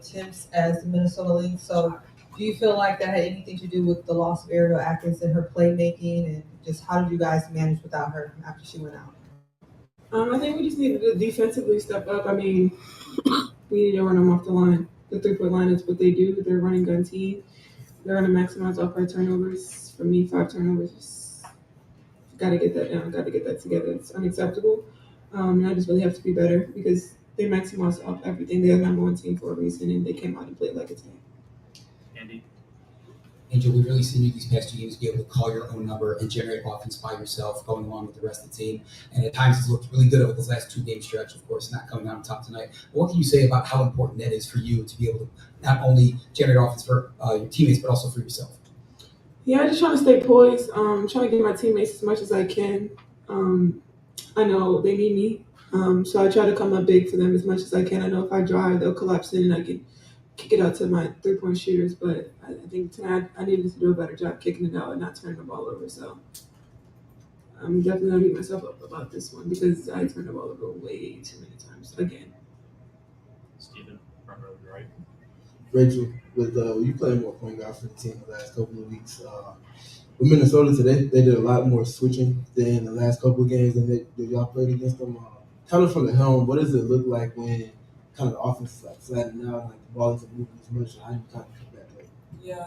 attempts as the Minnesota Lynx. So do you feel like that had anything to do with the loss of Ariel Atkins and her playmaking, and just how did you guys manage without her after she went out? I think we just needed to defensively step up. I mean, we need to run them off the line. The 3-point line is what they do. They're a running gun team. They're going to maximize off our turnovers. For me, 5 turnovers. Got to get that down. Got to get that together. It's unacceptable. And I just really have to be better because they maximize off everything. They're the number 1 team for a reason, and they came out and played like a team. Andy? Angel, we've really seen you these past 2 games be able to call your own number and generate offense by yourself, going along with the rest of the team. And at times it's looked really good over those last 2-game stretch, of course, not coming out on top tonight. But what can you say about how important that is for you to be able to not only generate offense for your teammates, but also for yourself? Yeah, I'm just trying to stay poised. Trying to give my teammates as much as I can. I know they need me, so I try to come up big for them as much as I can. I know if I drive, they'll collapse in and I can kick it out to my 3-point shooters, but I think tonight I needed to do a better job kicking it out and not turning the ball over. So I'm definitely going to beat myself up about this one because I turned the ball over way too many times again. Steven, front row to the right. Rachel, with you playing more point guard for the team the last couple of weeks. With Minnesota today, they did a lot more switching than the last couple of games that y'all played against them. Kind of from the helm, what does it look like when kind of the offense is like flattening out, like the ball isn't moving as much? How do you kind of pick that up? Yeah,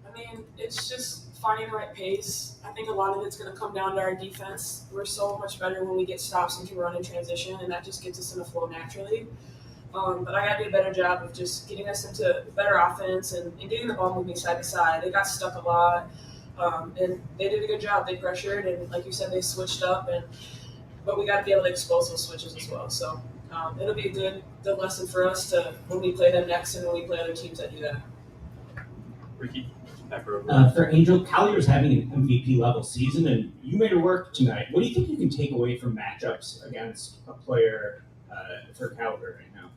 I mean, it's just finding the right pace. I think a lot of it's going to come down to our defense. We're so much better when we get stops and can run in transition, and that just gets us in the flow naturally. But I got to do a better job of just getting us into better offense and getting the ball moving side to side. They got stuck a lot, and they did a good job. They pressured, and like you said, they switched up. But we got to be able to expose those switches as well. So it'll be a good lesson for us to when we play them next and when we play other teams that do that. Ricky, back row. For Angel, Collier's having an MVP level season, and you made her work tonight. What do you think you can take away from matchups against a player for caliber right now?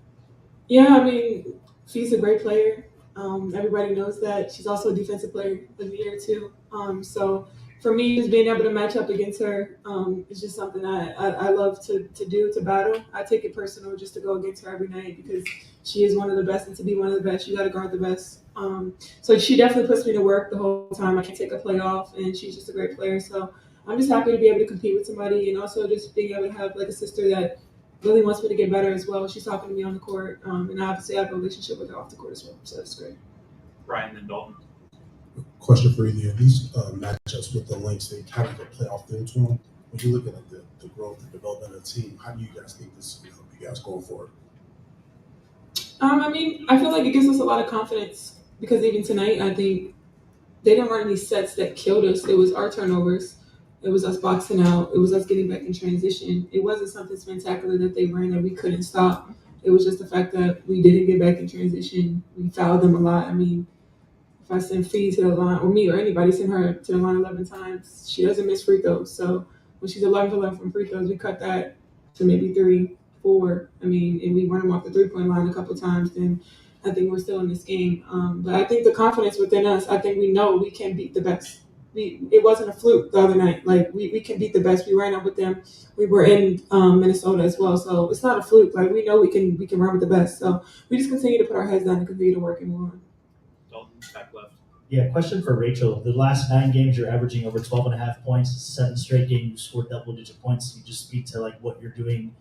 Yeah, I mean, she's a great player. Everybody knows that. She's also a defensive player of the year too. So for me, just being able to match up against her is just something I love to do, to battle. I take it personal just to go against her every night because she is one of the best, and to be one of the best, you got to guard the best. So she definitely puts me to work the whole time. I can't take a play off, and she's just a great player. So I'm just happy to be able to compete with somebody, and also just being able to have like a sister that really wants me to get better as well. She's talking to me on the court, and obviously I have a relationship with her off the court as well. So that's great. Brian and Dalton. Question for you: these matchups with the Lynx, they kind of play off the to them. When you look at the growth and development of the team, how do you guys think this will help you guys going forward? I mean, I feel like it gives us a lot of confidence because even tonight, I think they didn't run any sets that killed us. It was our turnovers. It was us boxing out. It was us getting back in transition. It wasn't something spectacular that they ran that we couldn't stop. It was just the fact that we didn't get back in transition. We fouled them a lot. I mean, if I send Fee to the line, or me or anybody send her to the line 11 times, she doesn't miss free throws. So when she's 11 for 11 from free throws, we cut that to maybe 3, 4. I mean, and we run them off the 3-point line a couple times, then I think we're still in this game. But I think the confidence within us, I think we know we can beat the best. It wasn't a fluke the other night. Like, we can beat the best. We ran up with them. We were in Minnesota as well. So it's not a fluke. Like, we know we can run with the best. So we just continue to put our heads down and continue to work and move on. Dalton, back left. Yeah, question for Rachel. The last 9 games, you're averaging over 12.5 points. 7 straight games, you scored double-digit points. Can you just speak to, like, what you're doing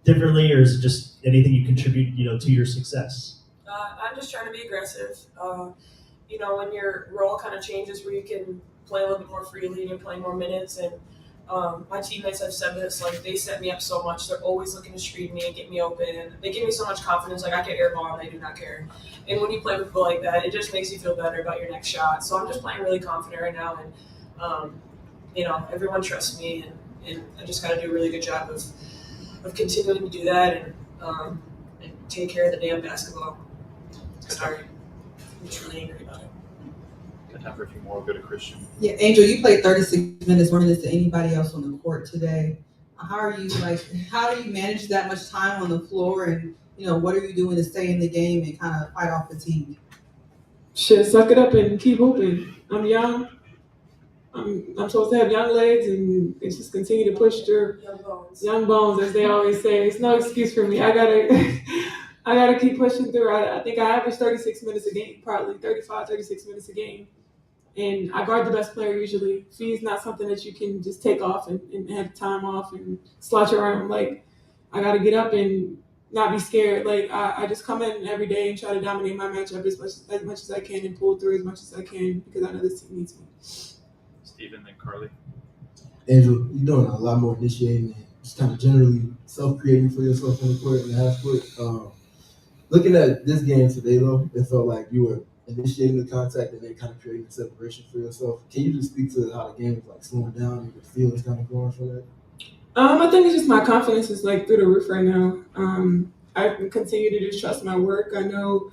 differently, or is it just anything you contribute, to your success? I'm just trying to be aggressive. When your role kind of changes where you can play a little bit more freely and you're playing more minutes. And my teammates have said this, like, they set me up so much. They're always looking to screen me and get me open. They give me so much confidence. Like, I can airball and they do not care. And when you play with people like that, it just makes you feel better about your next shot. So I'm just playing really confident right now. And, everyone trusts me. And I just got to do a really good job of continuing to do that and take care of the damn basketball. Sorry. I'm just really angry about it. Got time for a few more. We'll go to Christian. Yeah, Angel, you played 36 minutes more minutes than anybody else on the court today. How do you manage that much time on the floor, and what are you doing to stay in the game and kind of fight off fatigue? Shit, suck it up and keep hooping. I'm young. I'm supposed to have young legs, and it's just continue to push through. Young bones. Young bones, as they always say. It's no excuse for me. I I gotta keep pushing through. I think I average 36 minutes a game, probably 35, 36 minutes a game. And I guard the best player usually. Fee is not something that you can just take off and have time off and slouch around. Like, I gotta get up and not be scared. Like, I just come in every day and try to dominate my matchup as much as I can and pull through as much as I can because I know this team needs me. Steven, then Carly. Angel, you're doing a lot more initiating and just kind of generally self-creating for yourself on the court and the half court. Looking at this game today, though, it felt like you were initiating the contact and then kind of creating separation for yourself. Can you just speak to how the game is like slowing down and your feelings kind of going from that? I think it's just my confidence is like through the roof right now. I continue to just trust my work. I know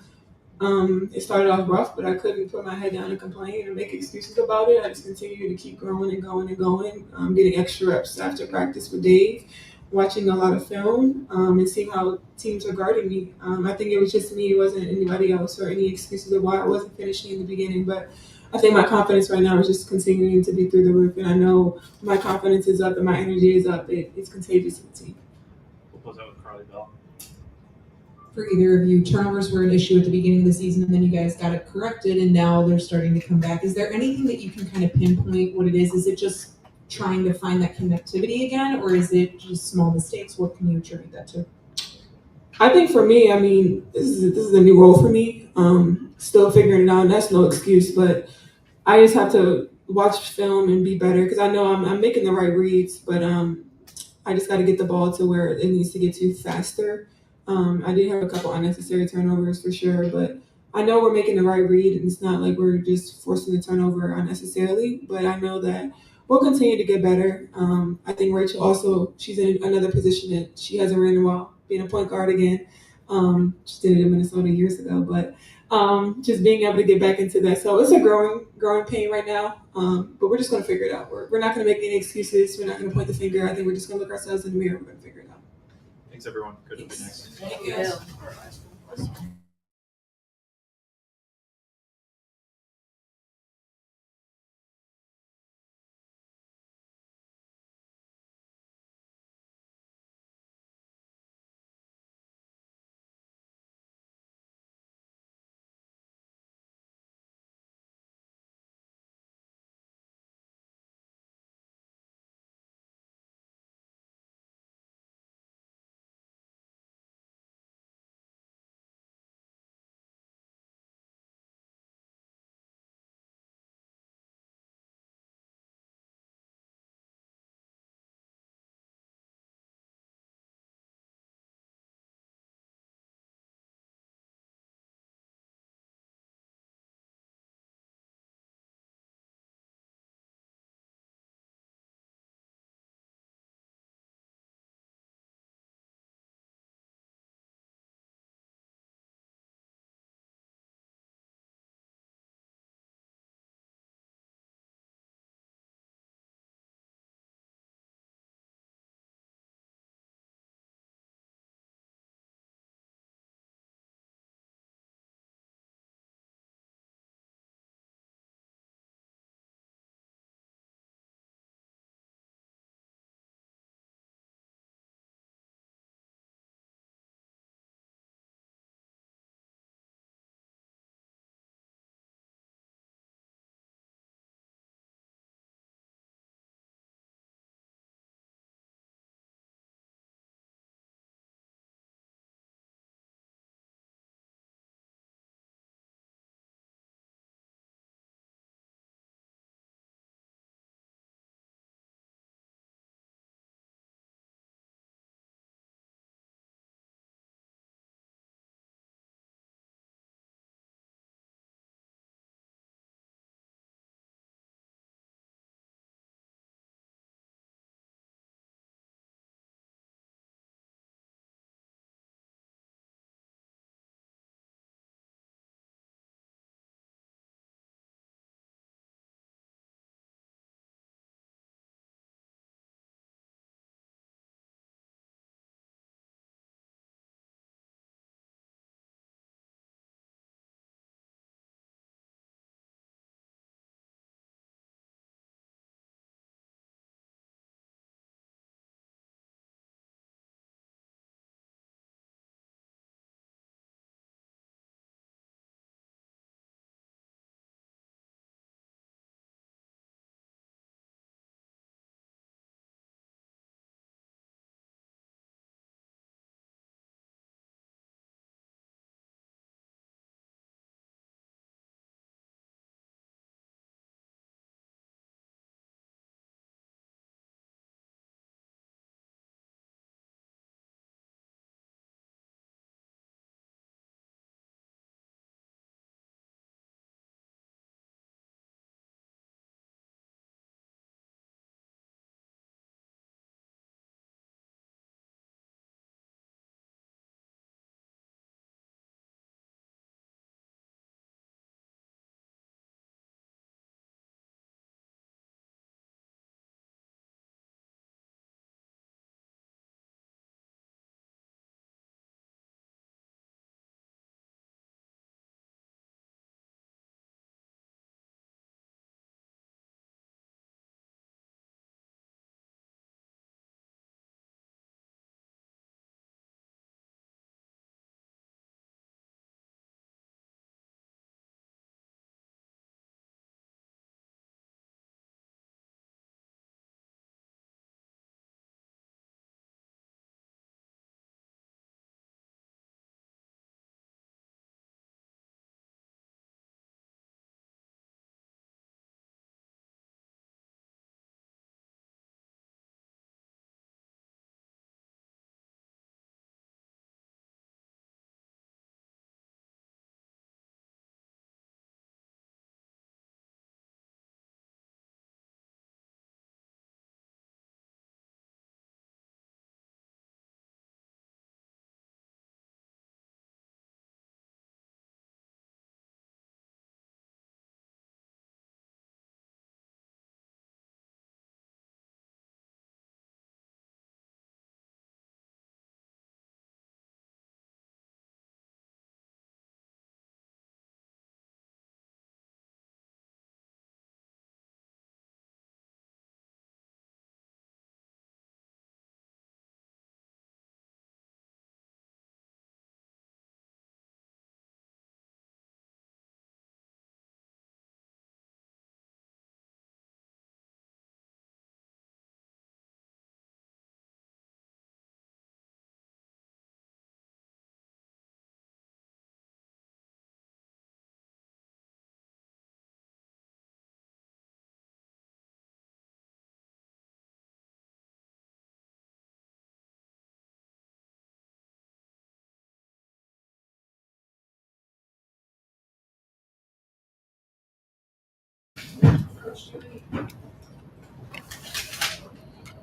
it started off rough, but I couldn't put my head down and complain and make excuses about it. I just continue to keep growing and going and going. Getting extra reps after practice with Dave, watching a lot of film, and seeing how teams are guarding me. I think it was just me. It wasn't anybody else or any excuses of why I wasn't finishing in the beginning. But I think my confidence right now is just continuing to be through the roof. And I know my confidence is up and my energy is up. It's contagious to the team. We'll close out with Carly Bell. For either of you, turnovers were an issue at the beginning of the season, and then you guys got it corrected, and now they're starting to come back. Is there anything that you can kind of pinpoint what it is? Is it just trying to find that connectivity again, or is it just small mistakes? What can you attribute that to? I think for me, I mean, this is a new role for me. Still figuring it out. And that's no excuse, but I just have to watch film and be better because I know I'm making the right reads, but I just got to get the ball to where it needs to get to faster. I did have a couple unnecessary turnovers for sure, but I know we're making the right read, and it's not like we're just forcing the turnover unnecessarily. But I know that we'll continue to get better. I think Rachel also, she's in another position that she hasn't ran in a while, being a point guard again. She did it in Minnesota years ago, but just being able to get back into that. So it's a growing pain right now, but we're just going to figure it out. We're not going to make any excuses. We're not going to point the finger. I think we're just going to look ourselves in the mirror. We're going to figure it out. Thanks, everyone. Coach will be next. Thank you.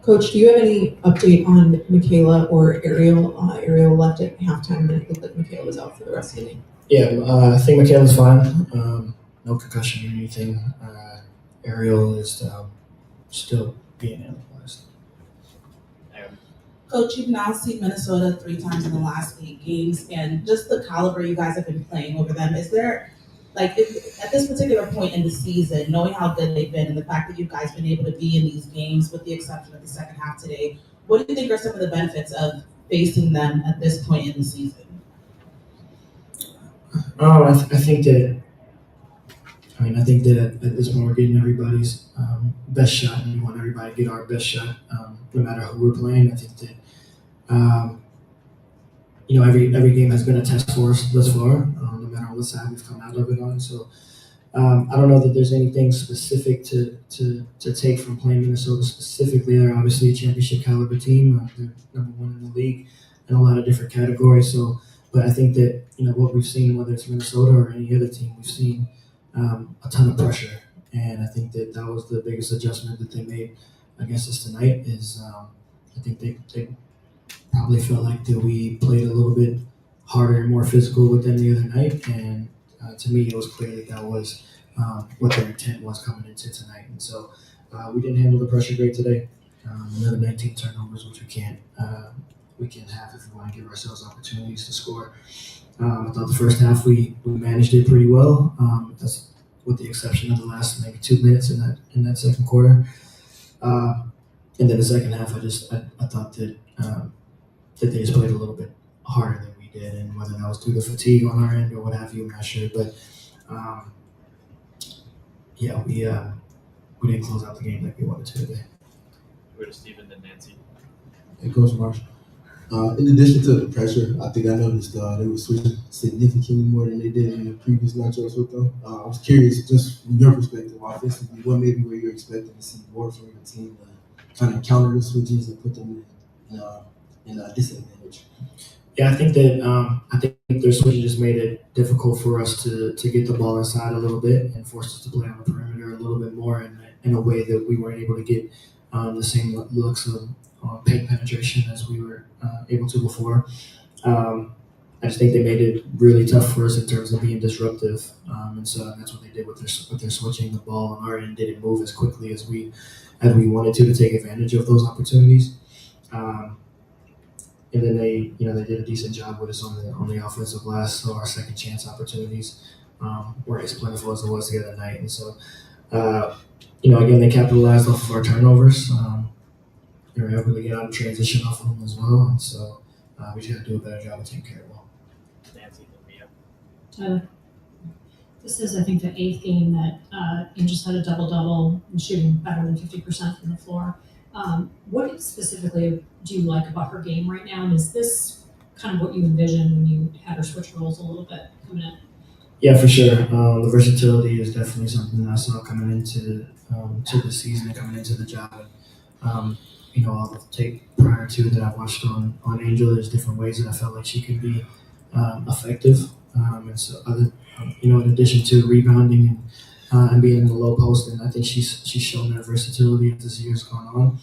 Coach, do you have any update on Michaela or Ariel? Ariel left at halftime, and it looked like Michaela was out for the rest of the game. Yeah, I think Michaela's fine. No concussion or anything. Ariel is still being analyzed. Coach, you've now seen Minnesota 3 times in the last 8 games, and just the caliber you guys have been playing over them. Is there, at this particular point in the season, knowing how good they've been and the fact that you guys been able to be in these games, with the exception of the second half today, what do you think are some of the benefits of facing them at this point in the season? I think that. I think that at this point we're getting everybody's best shot, and we want everybody to get our best shot, no matter who we're playing. I think that every game has been a test for us thus far, no matter what side we've come out of it on. So I don't know that there's anything specific to take from playing Minnesota specifically. They're obviously a championship caliber team. They're number 1 in the league in a lot of different categories. So, but I think that what we've seen, whether it's Minnesota or any other team, we've seen a ton of pressure, and I think that was the biggest adjustment that they made against us tonight. Is I think they probably felt like that we played a little bit harder and more physical with them the other night, and to me it was clear that was what their intent was coming into tonight. And so we didn't handle the pressure great today. Another 19 turnovers, which we can't have if we want to give ourselves opportunities to score. I thought the first half we managed it pretty well. That's with the exception of the last maybe 2 minutes in that second quarter. And then the second half, I thought that they just played a little bit harder than we did, and whether that was due to fatigue on our end or what have you, I'm not sure. But we didn't close out the game like we wanted to today. Go to Steven, then Nancy. Hey, Coach Marsh. In addition to the pressure, I think I noticed they were switching significantly more than they did in the previous matchups with them. I was curious, just from your perspective, offensively, what maybe were you expecting to see more from your team to kind of counter the switches and put them in a disadvantage? Yeah, I think their switching just made it difficult for us to get the ball inside a little bit and forced us to play on the perimeter a little bit more in a way that we weren't able to get the same looks of paint penetration as we were able to before. I just think they made it really tough for us in terms of being disruptive, and so that's what they did with their switching. The ball on our end didn't move as quickly as we wanted to take advantage of those opportunities. And then they did a decent job with us on the offensive glass, so our second chance opportunities weren't as plentiful as it was the other night. And so, again, they capitalized off of our turnovers. They were able to get out of transition off of them as well, and so we just got to do a better job of taking care of the ball. Nancy, then Mia. Tyler, this is, I think, the 8th game that you just had a double-double and shooting better than 50% from the floor. What specifically do you like about her game right now? And is this kind of what you envisioned when you had her switch roles a little bit coming in? Yeah, for sure. The versatility is definitely something that I saw coming into to the season and coming into the job. All the tape prior to that I watched on Angel, there's different ways that I felt like she could be effective. And so, in addition to rebounding and being in the low post, and I think she's shown that versatility as this year's gone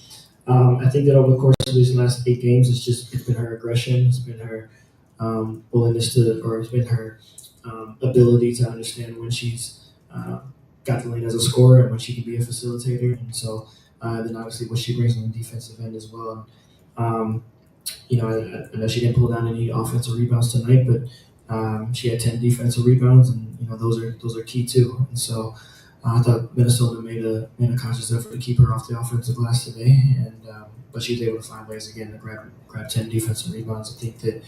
on. I think that over the course of these last 8 games, it's been her aggression, it's been her willingness to, or it's been her ability to understand when she's got the lane as a scorer and when she can be a facilitator. And so then obviously what she brings on the defensive end as well. I know she didn't pull down any offensive rebounds tonight, but she had 10 defensive rebounds, and those are key too. And so I thought Minnesota made a conscious effort to keep her off the offensive glass today, and but she was able to find ways again to grab 10 defensive rebounds. I think that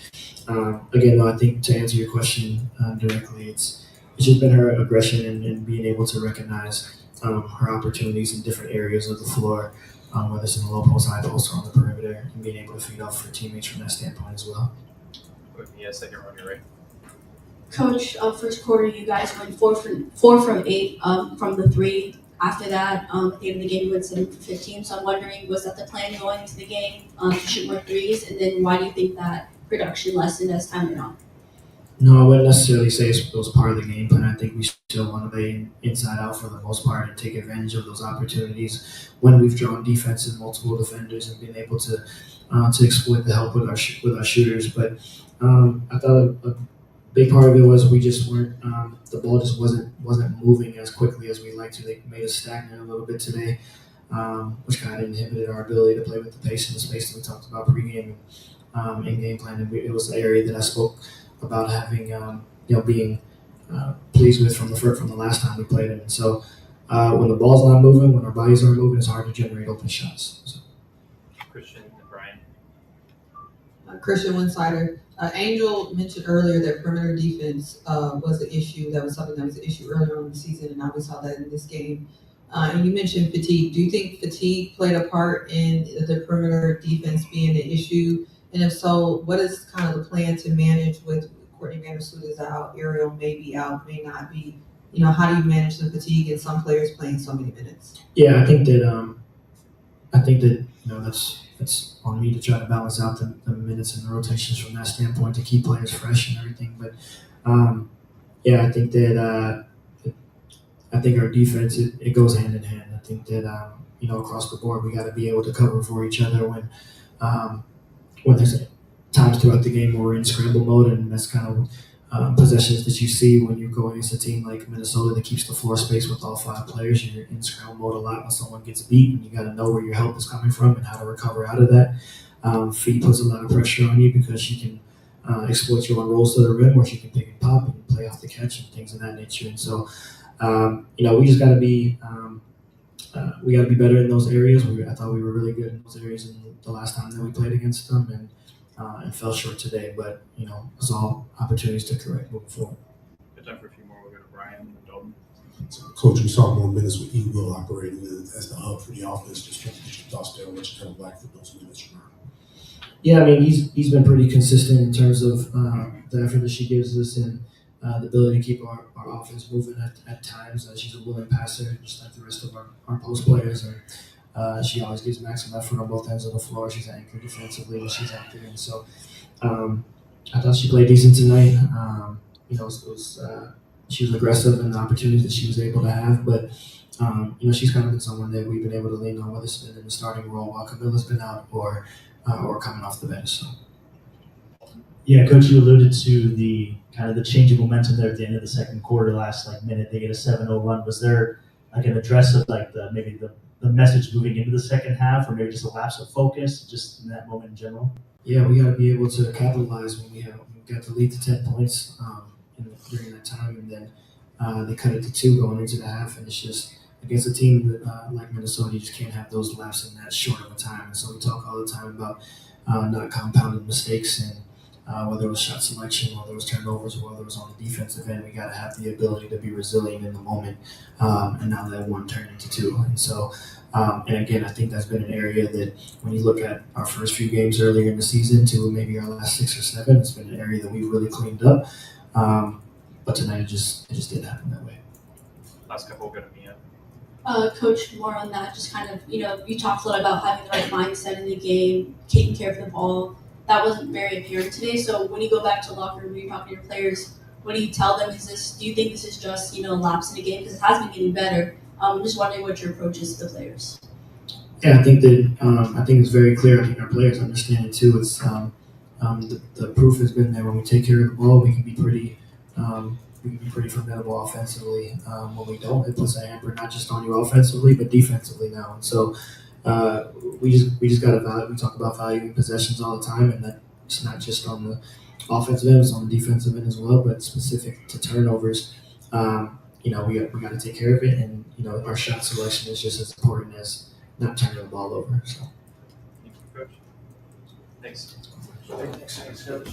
again, though, I think to answer your question directly, it's just been her aggression and being able to recognize her opportunities in different areas of the floor, whether it's in the low post, high post, or on the perimeter, and being able to feed off her teammates from that standpoint as well. Yeah, second row on your right. Coach, first quarter you guys went 4 from 8 from the 3. After that, at the end of the game, you went 7 for 15. So I'm wondering, was that the plan going into the game to shoot more threes? And then why do you think that production lessened as time went on? No, I wouldn't necessarily say it was part of the game plan. I think we still want to play inside out for the most part and take advantage of those opportunities when we've drawn defense and multiple defenders and been able to exploit the help with our shooters. But I thought a big part of it was we just weren't the ball just wasn't moving as quickly as we like to. They made us stagnant a little bit today, which kind of inhibited our ability to play with the pace and the space that we talked about pregame in game plan. And it was the area that I spoke about having being pleased with from the last time we played it. And so when the ball's not moving, when our bodies aren't moving, it's hard to generate open shots. So. Christian and Brian. Christian Winsider. Angel mentioned earlier that perimeter defense was an issue. That was something that was an issue earlier on in the season, and now we saw that in this game. And you mentioned fatigue. Do you think fatigue played a part in the perimeter defense being an issue? And if so, what is kind of the plan to manage with Courtney Vandersloot is out, Ariel may be out, may not be? How do you manage the fatigue and some players playing so many minutes? Yeah, I think that that's on me to try to balance out the minutes and the rotations from that standpoint to keep players fresh and everything. But I think that I think our defense it goes hand in hand. I think that across the board we got to be able to cover for each other when there's times throughout the game where we're in scramble mode, and that's kind of possessions that you see when you go against a team like Minnesota that keeps the floor space with all 5 players. You're in scramble mode a lot when someone gets beat, and you got to know where your help is coming from and how to recover out of that. Feed puts a lot of pressure on you because she can exploit you on rolls to the rim, where she can pick and pop and play off the catch and things of that nature. And so, we just got to be better in those areas. I thought we were really good in those areas in the last time that we played against them, and fell short today. But it's all opportunities to correct moving forward. Good time for a few more. We'll go to Brian and Dalton. So, Coach, we saw more minutes with E. Will operating as the hub for the offense. Just trying to get your thoughts there on what you kind of like for those minutes from her. Yeah, I mean he's been pretty consistent in terms of the effort that she gives us and the ability to keep our offense moving at times. She's a willing passer, just like the rest of our post players, and she always gives maximum effort on both ends of the floor. She's anchored defensively when she's out there, and so I thought she played decent tonight. She was aggressive in the opportunities that she was able to have, but she's kind of been someone that we've been able to lean on, whether it's been in the starting role while Camilla's been out or coming off the bench. So. Yeah, Coach, you alluded to the kind of the change of momentum there at the end of the second quarter, last minute. They get a 7-0 run. Was there an address of maybe the message moving into the second half, or maybe just a lapse of focus just in that moment in general? Yeah, we got to be able to capitalize when we got the lead to 10 points during that time, and then they cut it to 2 going into the half, and it's just against a team that, like Minnesota, you just can't have those lapses in that short of a time. And so we talk all the time about not compounding mistakes, and whether it was shot selection, whether it was turnovers, or whether it was on the defensive end, we got to have the ability to be resilient in the moment, and now that 1 turned into 2. And so, and again, I think that's been an area that when you look at our first few games earlier in the season to maybe our last 6 or 7, it's been an area that we've really cleaned up. But tonight it just didn't happen that way. Last couple, we'll go to Mia. Coach, more on that, just kind of, you talked a lot about having the right mindset in the game, taking care of the ball. That wasn't very apparent today. So when you go back to the locker room, you're talking to your players, what do you tell them? Do you think this is just, a lapse in the game? Because it has been getting better. I'm just wondering what your approach is to the players. Yeah, I think it's very clear. I think our players understand it too. It's the proof has been there. When we take care of the ball, we can be pretty formidable offensively. When we don't, it puts a hamper not just on you offensively, but defensively now. And so we just got to value. We talk about valuing possessions all the time, and that it's not just on the offensive end; it's on the defensive end as well. But specific to turnovers, we got to take care of it, and our shot selection is just as important as not turning the ball over. So. Thank you, Coach. Thanks. Thanks, Coach.